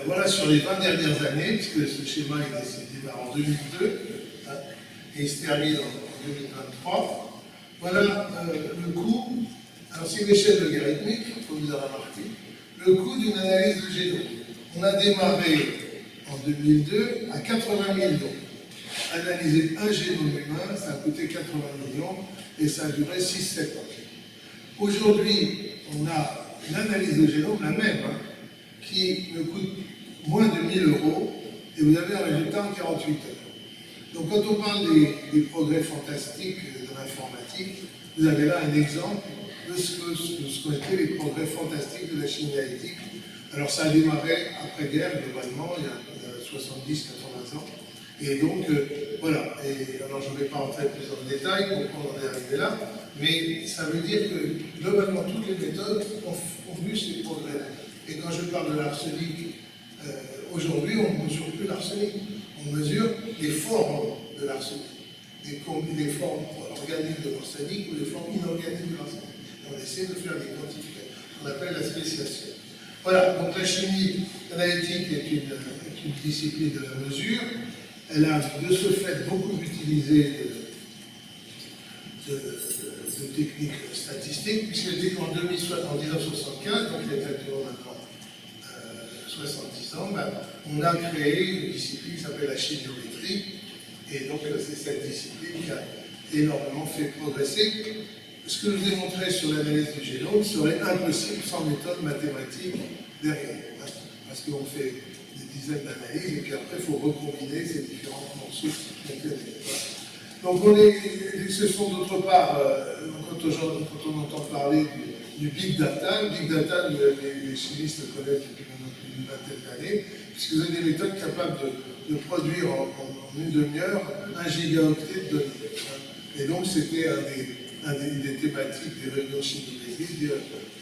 voilà, sur les 20 dernières années, puisque ce schéma est démarré en 2002, hein, et il se termine en 2023, voilà le coût. Alors, c'est une échelle logarithmique, comme vous avez remarqué, le coût d'une analyse de génome. On a démarré en 2002 à 80 millions. Analyser un génome humain, ça a coûté 80 millions et ça a duré 6-7 ans. Aujourd'hui, on a une analyse de génome, la même, hein, qui ne coûte moins de 1 000 € et vous avez un résultat en 48 heures. Donc quand on parle des progrès fantastiques de l'informatique, vous avez là un exemple de ce qu'ont été les progrès fantastiques de la chimie analytique. Alors ça a démarré après-guerre, globalement, il y a 70-80 ans. Et donc, voilà. Et alors, je ne vais pas rentrer plus dans le détail pour qu'on en est arrivé là, mais ça veut dire que, globalement, toutes les méthodes ont vu ces progrès-là. Et quand je parle de l'arsenic, aujourd'hui, on ne mesure plus l'arsenic. On mesure les formes de l'arsenic. Les formes organiques de l'arsenic ou les formes inorganiques de l'arsenic. On essaie de faire des quantifications. On appelle la spéciation. Voilà, donc la chimie analytique est une discipline de la mesure. Elle a de ce fait beaucoup utilisé de techniques statistiques, puisque dès qu'en 1975, donc il y a actuellement maintenant 70 ans, ben, on a créé une discipline qui s'appelle la chimiométrie, et donc c'est cette discipline qui a énormément fait progresser. Ce que je vous ai montré sur l'analyse du génome serait impossible sans méthode mathématique derrière, parce qu'on fait des dizaines d'analyses, et puis après il faut recombiner ces différents morceaux. Donc ce sont d'autre part, quand on entend parler du big data, les chimistes le connaissent depuis maintenant plus d'une vingtaine d'années, puisque vous avez des méthodes capables de produire en une demi-heure 1 gigaoctet de données. Et donc c'était une des thématiques des réunions chimiques.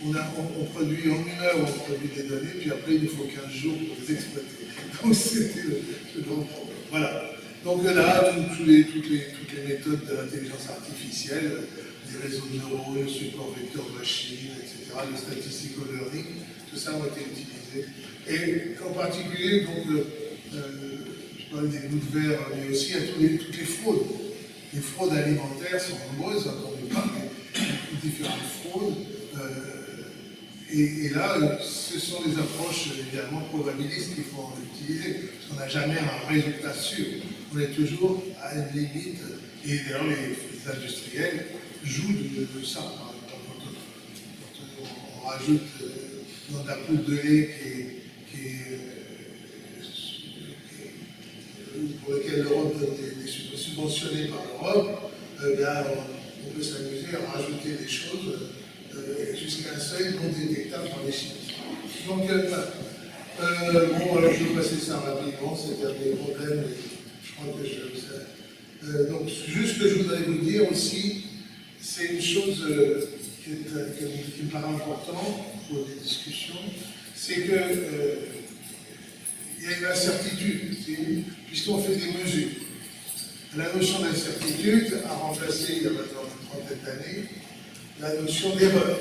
On produit en une heure, on produit des données, puis après il nous faut 15 jours pour les exploiter. Donc c'était le grand problème. Voilà. Donc là, toutes les méthodes de l'intelligence artificielle, les réseaux de neurones, le support vecteur machine, etc., le statistical learning, tout ça ont été utilisés. Et en particulier, donc, je parle des bouts de verre, mais aussi à toutes les fraudes. Les fraudes alimentaires sont nombreuses, comme on parle des différentes fraudes. Et là, ce sont des approches évidemment probabilistes qu'il faut utiliser, parce qu'on n'a jamais un résultat sûr. On est toujours à une limite, et d'ailleurs les industriels jouent de ça. Quand on rajoute dans la poudre de lait pour lequel l'Europe donne des subventionnés par l'Europe, on peut s'amuser à rajouter des choses jusqu'à un seuil non détectable par les chimistes. Donc, bon, alors je vais passer ça rapidement, c'est un des problèmes, je crois que donc, juste ce que je voudrais vous dire aussi, c'est une chose qui me paraît importante pour les discussions, c'est que il y a une incertitude, puisqu'on fait des mesures. La notion d'incertitude a remplacé, il y a maintenant une trentaine d'années, la notion d'erreur.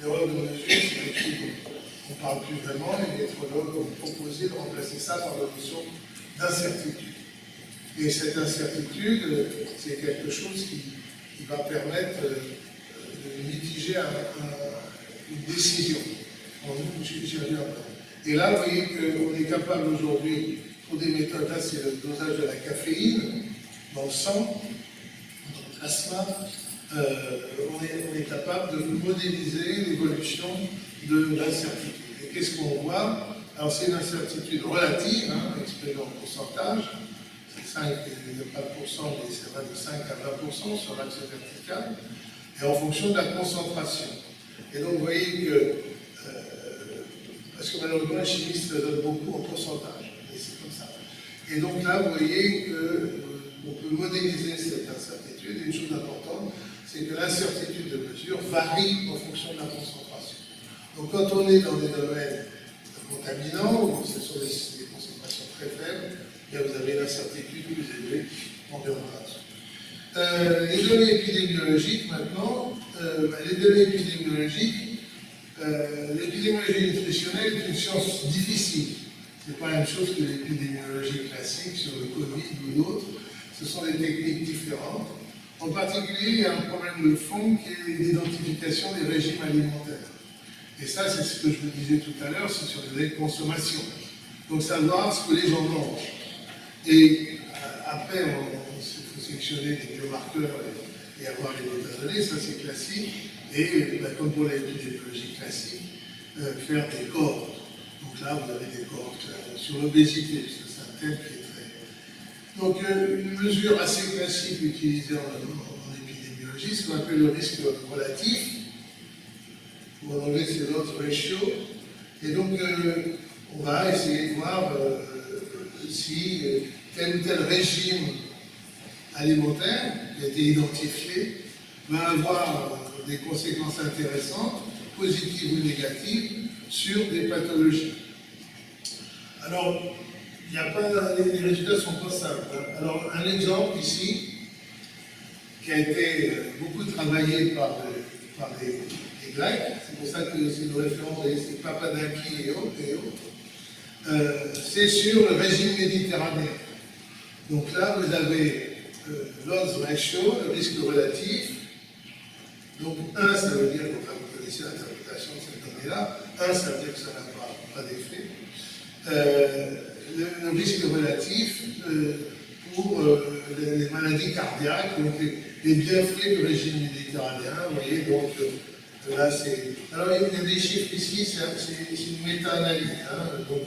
L'erreur de mesure, c'est quelque chose qu'on ne parle plus vraiment, et les métrologues ont proposé de remplacer ça par la notion d'incertitude. Et cette incertitude, c'est quelque chose qui va permettre de mitiger une décision. J'y reviens après. Et là, vous voyez qu'on est capable aujourd'hui, pour des méthodes, là c'est le dosage de la caféine dans le sang, dans le plasma, on est capable de modéliser l'évolution de l'incertitude. Et qu'est-ce qu'on voit? Alors c'est une incertitude relative, exprimée en pourcentage, c'est 5, il n'y a pas de pourcent, mais ça va de 5 à 20% sur l'axe vertical, et en fonction de la concentration. Et donc vous voyez que parce que malheureusement, les chimistes donnent beaucoup en pourcentage, et c'est comme ça. Et donc là, vous voyez qu'on peut modéliser cette incertitude, et une chose importante, c'est que l'incertitude de mesure varie en fonction de la concentration. Donc quand on est dans des domaines contaminants, où ce sont des concentrations très faibles, là vous avez une incertitude plus élevée environ là-dessus. Les données épidémiologiques maintenant, les données épidémiologiques, l'épidémiologie nutritionnelle est une science difficile. Ce n'est pas la même chose que l'épidémiologie classique sur le Covid ou d'autres. Ce sont des techniques différentes. En particulier, il y a un problème de fond qui est l'identification des régimes alimentaires. Et ça, c'est ce que je vous disais tout à l'heure, c'est sur les données de consommation. Donc, savoir ce que les gens mangent. Et après, il faut sélectionner des biomarqueurs et avoir les métadonnées, ça c'est classique. Et comme pour l'épidémiologie classique, faire des cohortes. Donc là, vous avez des cohortes sur l'obésité, parce que c'est un thème qui est très... Donc une mesure assez classique utilisée en épidémiologie, ce qu'on appelle le risque relatif. Pour en enlever, c'est l'odds ratio. Et donc, on va essayer de voir si tel ou tel régime alimentaire qui a été identifié va avoir des conséquences intéressantes, positives ou négatives, sur des pathologies. Alors, les résultats ne sont pas simples. Alors, un exemple ici, qui a été beaucoup travaillé par les Grecs, c'est pour ça que c'est une référence, c'est Papadakis et autres, c'est sur le régime méditerranéen. Donc là, vous avez l'odds ratio, le risque relatif, Donc, un, ça veut dire, enfin, vous connaissez l'interprétation de cette donnée-là, un, ça veut dire que ça n'a pas d'effet. Le risque relatif pour les maladies cardiaques, donc les bienfaits du régime méditerranéen, vous voyez, donc là c'est... Alors il y a des chiffres ici, c'est une méta-analyse, hein, donc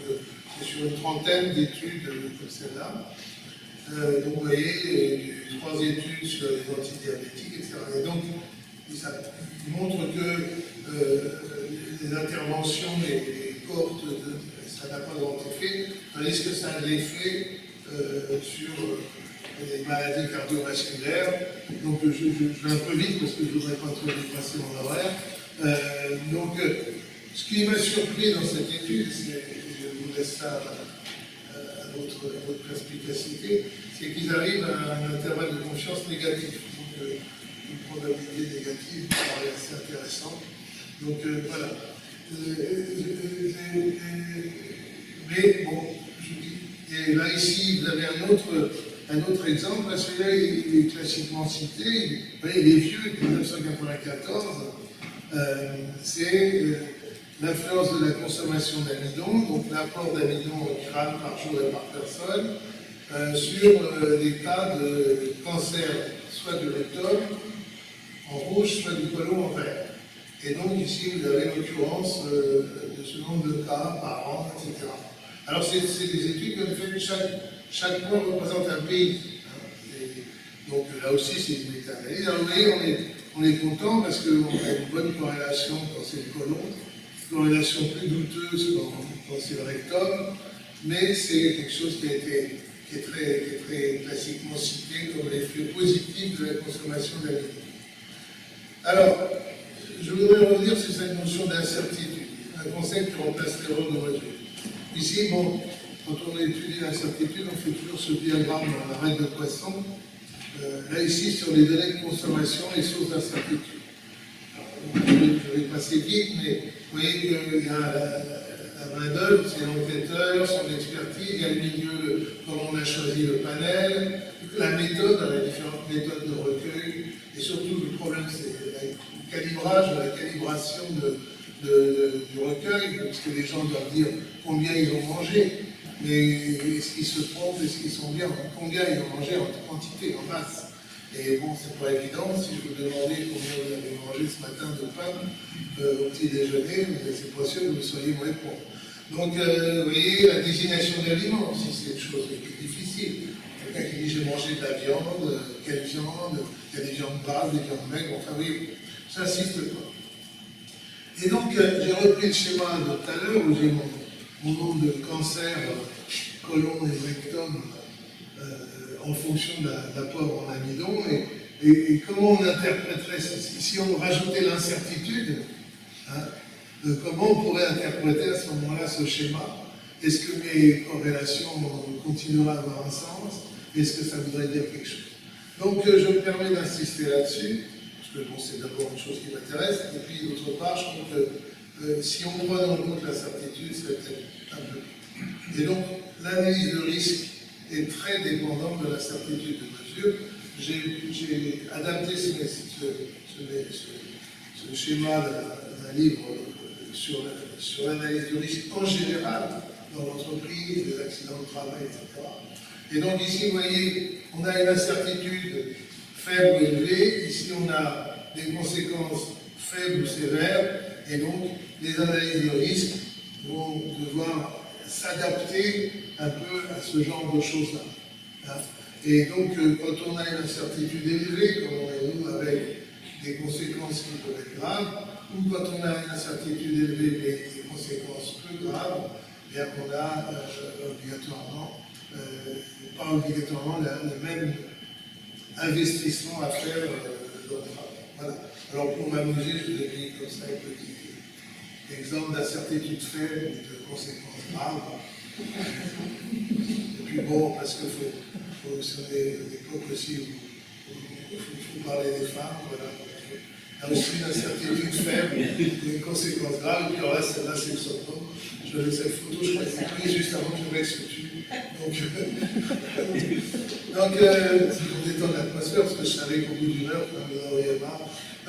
c'est sur une trentaine d'études comme celle-là. Donc vous voyez, 3 études sur les antidiabétiques, etc. Et donc, ça montre que les interventions, les cohortes, ça n'a pas grand effet, tandis que ça a de l'effet sur les maladies cardiovasculaires. Donc je vais un peu vite parce que je ne voudrais pas trop dépasser mon horaire. Donc ce qui m'a surpris dans cette étude, je vous laisse ça à votre perspicacité, c'est qu'ils arrivent à un intervalle de confiance négatif. Donc une probabilité négative qui paraît assez intéressante. Donc voilà. Mais bon, je dis, et là ici, vous avez un autre exemple. Là, celui-là, il est classiquement cité. Vous voyez, il est vieux, de 1994. C'est l'influence de la consommation d'amidon, donc l'apport d'amidon au crâne par jour et par personne, sur des cas de cancer, soit du rectum en rouge, soit du côlon en vert. Et donc ici, vous avez l'occurrence de ce nombre de cas par an, etc. Alors c'est des études qu'on a faites, chaque point représente un pays. Hein, donc là aussi, c'est une méta-analyse. Alors vous voyez, on est content parce qu'on a une bonne corrélation quand c'est le côlon, une corrélation plus douteuse quand c'est le rectum, mais c'est quelque chose qui est très classiquement cité comme l'effet positif de la consommation d'amidon. Alors, je voudrais revenir sur cette notion d'incertitude, un concept qui remplace l'erreur de mesure. Ici, bon, quand on étudie l'incertitude, on fait toujours ce diagramme dans la règle de Poisson. Là, ici, sur les données de consommation et sources d'incertitude. Je vais passer vite, mais vous voyez qu'il y a la main-d'œuvre, c'est l'enquêteur, son expertise, il y a le milieu, comment on a choisi le panel, la méthode, la différentes méthodes de recueil, et surtout le problème, c'est le calibrage, la calibration du recueil, parce que les gens doivent dire combien ils ont mangé, mais est-ce qu'ils se trompent, est-ce qu'ils sont bien, combien ils ont mangé en quantité, en masse. Et bon, c'est pas évident, si je vous demandais combien vous avez mangé ce matin de pain au petit déjeuner, c'est pas sûr que vous soyez moins prompt. Donc, vous voyez, la désignation d'aliments aussi, c'est une chose qui est difficile. Quelqu'un qui dit j'ai mangé de la viande, quelle viande, il y a des viandes basses, des viandes maigres, enfin oui, ça n'insiste pas. Et donc, j'ai repris le schéma de tout à l'heure où j'ai mon nombre de cancers, côlon et rectum, en fonction de l'apport en amidon, et comment on interpréterait, si on rajoutait l'incertitude, hein, comment on pourrait interpréter à ce moment-là ce schéma? Est-ce que mes corrélations continueraient à avoir un sens? Est-ce que ça voudrait dire quelque chose? Donc je me permets d'insister là-dessus, parce que bon, c'est d'abord une chose qui m'intéresse, et puis d'autre part, je trouve que si on prend en compte l'incertitude, c'est peut-être un peu plus. Et donc, l'analyse de risque est très dépendante de l'incertitude de mesure. J'ai adapté ce schéma d'un livre sur l'analyse de risque en général dans l'entreprise, les accidents de travail, etc. Et donc ici, vous voyez, on a une incertitude faible ou élevée. Ici, on a des conséquences faibles ou sévères. Et donc, les analyses de risque vont devoir s'adapter un peu à ce genre de choses-là. Hein. Et donc, quand on a une incertitude élevée, comme on est nous, avec des conséquences qui peuvent être graves, ou quand on a une incertitude élevée mais des conséquences peu graves, bien on a obligatoirement, pas obligatoirement le même investissement à faire dans le travail. Voilà. Alors pour m'amuser, je vous ai mis comme ça un petit exemple d'incertitude faible et de conséquences graves. Et puis bon, parce qu'il faut sur des époques aussi où il faut parler des femmes, voilà. Il y a aussi une incertitude faible, une conséquence grave, et puis alors là, celle-là, c'est le sommet. Je vais cette photo, je crois que c'est prise juste avant que je m'exclue. Donc, pour détendre l'atmosphère, parce que je savais qu'au bout d'une heure, vous en auriez marre.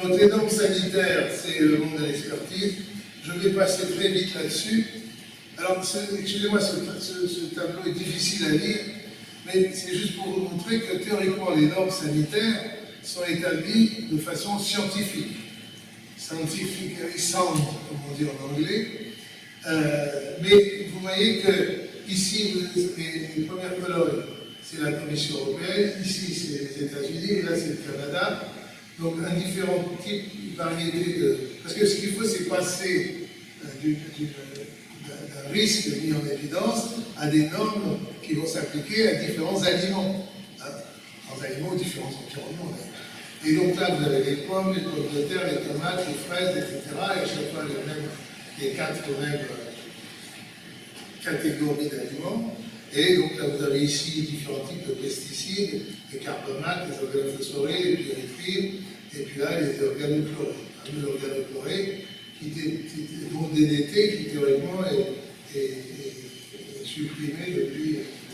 Donc, les normes sanitaires, c'est le monde de l'expertise. Je vais passer très vite là-dessus. Alors, excusez-moi, ce tableau est difficile à lire, mais c'est juste pour vous montrer que théoriquement, les normes sanitaires sont établies de façon scientifique. Scientifically sound, comme on dit en anglais. Mais vous voyez que ici, les premières colonnes, c'est la Commission européenne, ici, c'est les États-Unis, et là, c'est le Canada. Donc, un différent type, une variété de... Parce que ce qu'il faut, c'est passer d'un risque mis en évidence à des normes qui vont s'appliquer à différents aliments. Différents aliments ou différents environnements. Et donc là, vous avez les pommes de terre, les tomates, les fraises, etc. Et à chaque fois, les quatre mêmes catégories d'aliments. Et donc là, vous avez ici différents types de pesticides, les carbonates, les organophosphories, les pyrithrides, et puis là, les organochlorés. Les organochlorés, dont DDT, qui théoriquement est supprimé depuis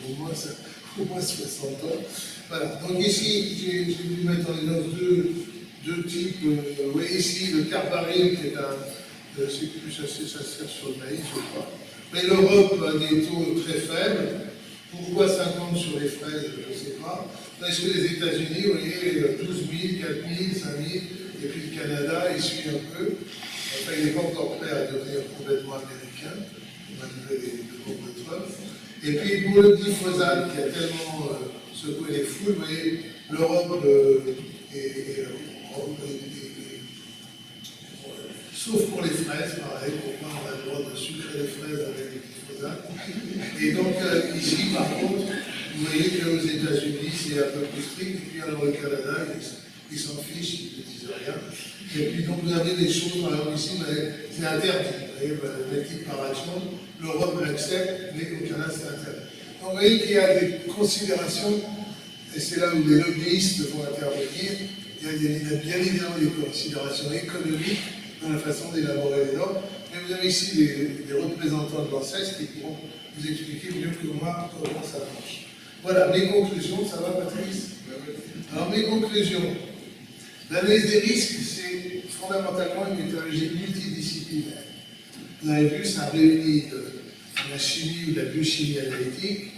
au moins 60 ans. Voilà, donc ici, j'ai voulu mettre en évidence deux types. Vous voyez ici le carbaryl, qui est c'est plus assez, ça sert sur le maïs, je crois. Mais l'Europe a des taux très faibles. Pourquoi 50 sur les fraises, je ne sais pas. Parce que les États-Unis, vous voyez, 12 000, 4 000, 5 000, et puis le Canada, il suit un peu. Enfin, il n'est pas encore prêt à devenir complètement américain, malgré les bombes de Trump. Et puis pour le glyphosate, qui a tellement secoué les foules, vous voyez, l'Europe sauf pour les fraises, pareil, pourquoi on a le droit de sucrer les fraises avec le glyphosate. Et donc ici, par contre, vous voyez qu'aux États-Unis, c'est un peu plus strict, et puis alors le Canada, ils s'en fichent, ils ne disent rien. Et puis donc vous avez des choses, par exemple ici, c'est interdit. Vous voyez, l'équiparation, l'Europe l'accepte, mais au Canada c'est interdit. Donc vous voyez qu'il y a des considérations, et c'est là où les lobbyistes vont intervenir, il y a bien évidemment des considérations économiques dans la façon d'élaborer les normes, mais vous avez ici des représentants de l'ANSES qui pourront vous expliquer mieux que moi comment ça marche. Voilà, mes conclusions, ça va Patrice? Alors mes conclusions, l'analyse des risques, c'est fondamentalement une méthodologie multidisciplinaire. Vous avez vu, ça réunit de la chimie ou de la biochimie analytique,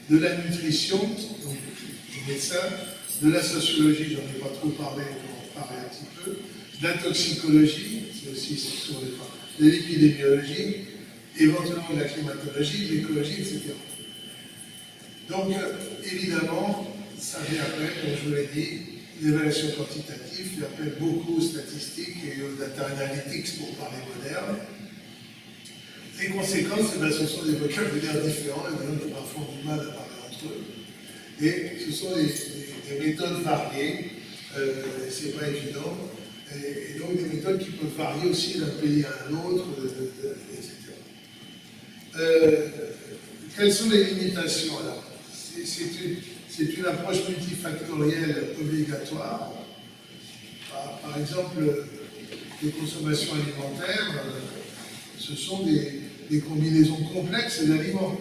de la nutrition, donc les médecins, de la sociologie, j'en ai pas trop parlé, on va en parler un petit peu, de la toxicologie, c'est aussi sur de l'épidémiologie, éventuellement de la climatologie, de l'écologie, etc. Donc, évidemment, ça vient après, comme je vous l'ai dit, l'évaluation quantitative, fait appelle beaucoup aux statistiques et aux data analytics pour parler moderne. Les conséquences, ce sont des vocabulaires différents, et des gens qui parfois ont du mal à parler entre eux. Et ce sont des méthodes variées, c'est pas évident, et donc des méthodes qui peuvent varier aussi d'un pays à un autre, etc. Quelles sont les limitations alors? C'est une approche multifactorielle obligatoire. Par exemple, les consommations alimentaires, ce sont des combinaisons complexes d'aliments.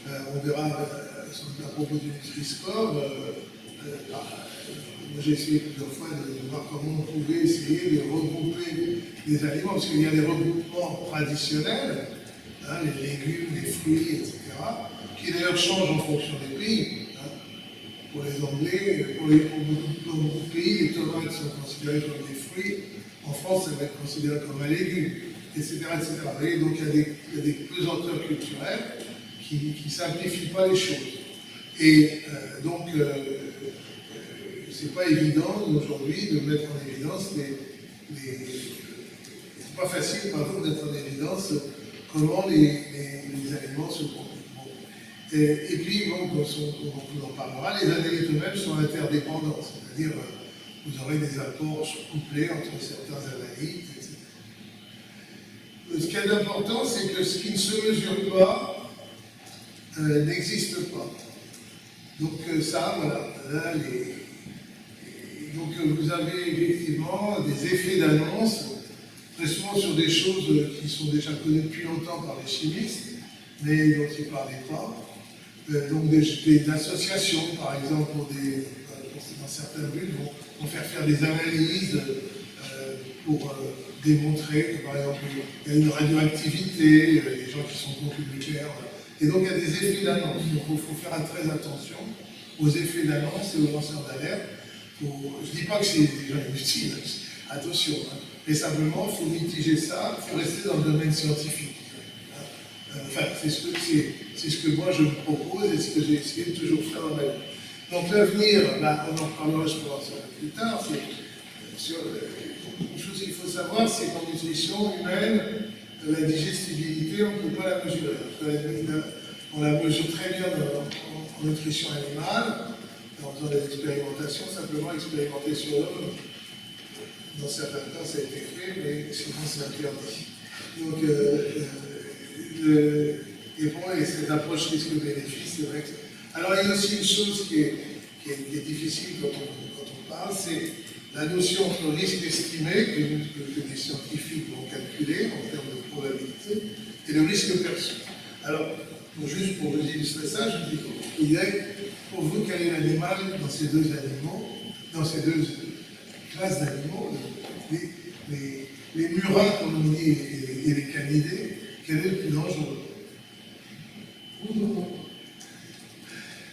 On verra à propos du Nutri-Score. J'ai essayé plusieurs fois de voir comment on pouvait essayer de regrouper les aliments, parce qu'il y a des regroupements traditionnels, les légumes, les fruits, etc., qui d'ailleurs changent en fonction des pays. Pour les Anglais, pour beaucoup de pays, les tomates sont considérées comme des fruits. En France, ça va être considéré comme un légume, etc. etc. Donc il y a des pesanteurs culturelles qui ne simplifient pas les choses. Et donc, c'est pas évident aujourd'hui de mettre en évidence c'est pas facile, pardon, d'être en évidence comment les aliments se comportent. Et puis, bon, comme on en parlera, les analyses eux-mêmes sont interdépendantes, c'est-à-dire vous aurez des apports couplés entre certains analytes, etc. Ce qu'il y a d'important, c'est que ce qui ne se mesure pas n'existe pas. Donc ça, voilà, là, donc vous avez effectivement des effets d'annonce, très souvent sur des choses qui sont déjà connues depuis longtemps par les chimistes, mais dont ils ne parlaient pas. donc des associations, par exemple, dans certaines villes, vont faire des analyses pour démontrer que, par exemple, il y a une radioactivité, les gens qui sont contre le nucléaire. Et donc, il y a des effets d'annonce. Donc, il faut faire très attention aux effets d'annonce et aux lanceurs d'alerte. Je ne dis pas que c'est déjà inutile, attention, hein, mais simplement, il faut mitiger ça, il faut rester dans le domaine scientifique. Enfin, c'est ce que moi je me propose et ce que j'ai essayé de toujours faire dans ma vie. Donc l'avenir, on en reparlera, je pense, plus tard, une chose qu'il faut savoir, c'est qu'en nutrition humaine, la digestibilité, on ne peut pas la mesurer. On la mesure très bien en nutrition animale, en faisant des expérimentations, simplement expérimenter sur l'homme. Dans certains cas, ça a été fait, mais sinon c'est interdit. Donc, et pour moi, cette approche risque-bénéfice, c'est vrai que... Alors, il y a aussi une chose qui est difficile quand on parle, c'est la notion entre risque estimé, que les scientifiques vont calculer en termes de probabilité, et le risque perçu. Alors, juste pour vous illustrer ça, je dis qu'il y a, pour vous, quel est l'animal dans ces deux animaux, dans ces deux classes d'animaux, les murins, comme on dit, et les canidés, quel est le plus dangereux?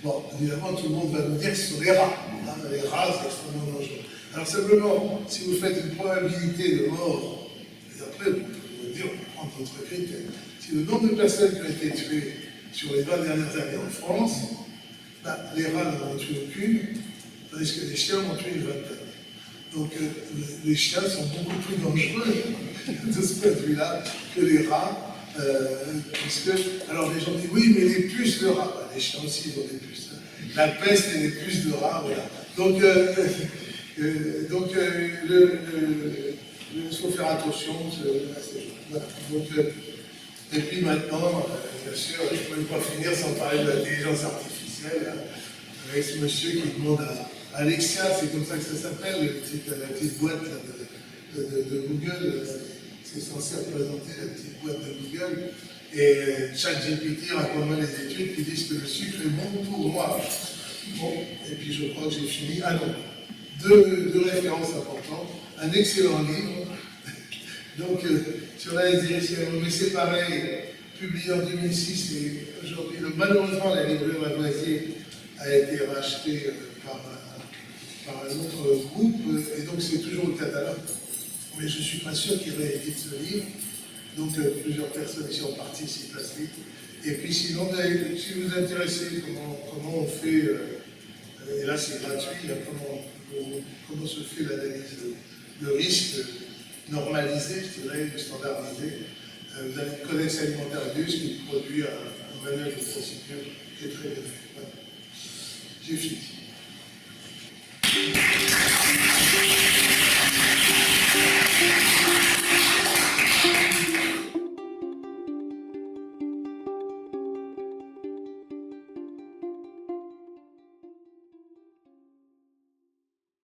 Bon, évidemment, tout le monde va nous dire que ce sont les rats. Hein, les rats, c'est extrêmement dangereux. Alors simplement, si vous faites une probabilité de mort, et après, vous pouvez dire, on peut prendre d'autres critères. Si le nombre de personnes qui ont été tuées sur les 20 dernières années en France, les rats n'en ont tué aucune, tandis que les chiens en ont tué une vingtaine. Donc les chiens sont beaucoup plus dangereux de ce point de vue-là que les rats. Alors les gens disent oui, mais les puces de rats, les chiens aussi ils ont des puces. Hein. La peste et les puces de rats, voilà. Donc il faut faire attention à ces choses. Voilà. Donc, et puis maintenant, bien sûr, je ne peux pas finir sans parler de l'intelligence artificielle, hein, avec ce monsieur qui demande à Alexia, c'est comme ça que ça s'appelle, la petite boîte là, de Google. C'est censé représenter la petite boîte de Google. Et ChatGPT raconte-moi les études qui disent que le sucre est bon pour moi. Bon, et puis je crois que j'ai fini. Ah non, deux références importantes. Un excellent livre, donc sur la SDSM, mais c'est pareil, publié en 2006 et aujourd'hui, malheureusement, la librairie Lavoisier a été rachetée par un autre groupe, et donc c'est toujours le catalogue. Mais je ne suis pas sûr qu'il réédite ce livre. Donc plusieurs personnes ici ont participé à ce livre. Et puis sinon, si vous vous intéressez comment on fait, et là c'est gratuit, là, comment se fait l'analyse de risque normalisé, je dirais, standardisé. Vous avez le Codex Alimentarius qui produit un manuel de procédure qui est très bien fait. Voilà. J'ai fini.